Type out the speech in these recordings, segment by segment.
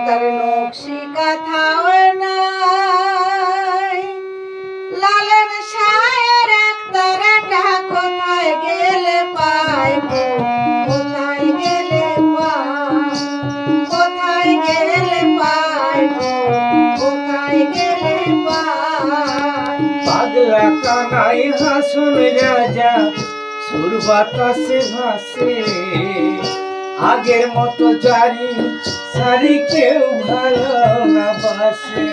তার নকশি কাঁথাও নাই। লালের শায়ের একতারাটা কোথায় গেলে পাই, কোথায় গেলে পাই, কোথায় গেলে পাই, কোথায় গেলে পাই। পাগলা কানাই হাসন রাজা সুর বাতাসে ভাসে, আগের মতো জারি সারি কেউ ভালো না বাসে।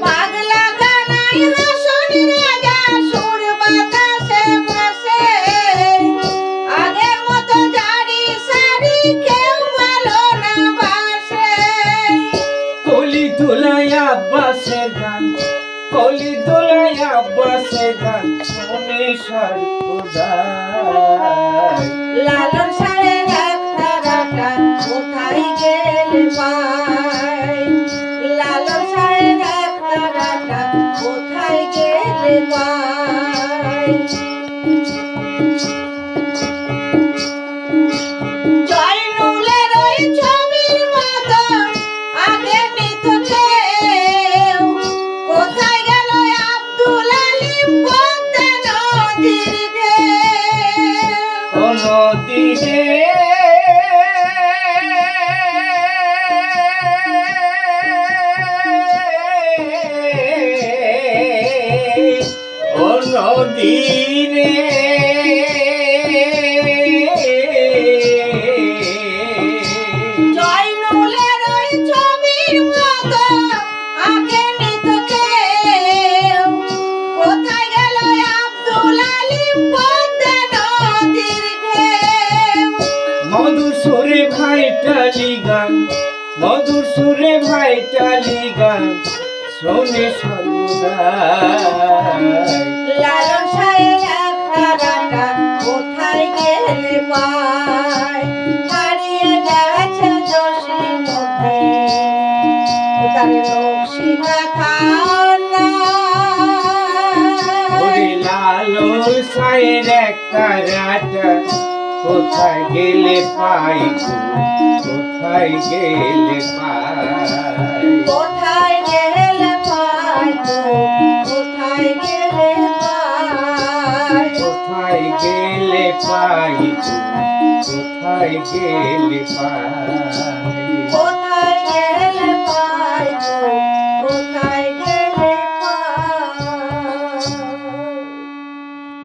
পাগলা কানাই হাসন রাজা সুর বাতাসে ভাসে, আগের মতো জারি সারি কেউ ভালো না বাসে। কলি দোলায় আব্বাসের গান, কলি দোলায় আব্বাসের গান শুনে সর্বদাই। লালন শাহের একতারাটা কোথায় গেলে পাই, লালন শাহের একতারাটা কোথায় গেলে পাই। জয়নুলের ওই ছবির মতো আগে নিত কেউ, কোথায় গেল আব্দুল আলিম পদ্মা নদীর ঢেউ। কোনো দিনে নদীরে জয়নুলের ওই ছবির মতো আগে নিত কেউ, কোথায় গেল আব্দুল আলিম পদ্মা নদীর ঢেউ। মধুর সুরে ভাইটালি গান, মধুর সুরে ভাইটালি গান শোনে সর্বদাই। লালন শাহের একতারাটা কোথায় গেলে পাই, হারিয়ে গেছে জসিমউদ্দিন, তার নকশি কাঁথাও নাই। ওরে লালন শাহের একতারাটা কোথায় গেলে পাই গো, কোথায় গেলে পাই। কোথায় গেলে পাই গো, কোথায় গেলে পাই, কোথায় গেলে পাই গো, কোথায় গেলে পাই।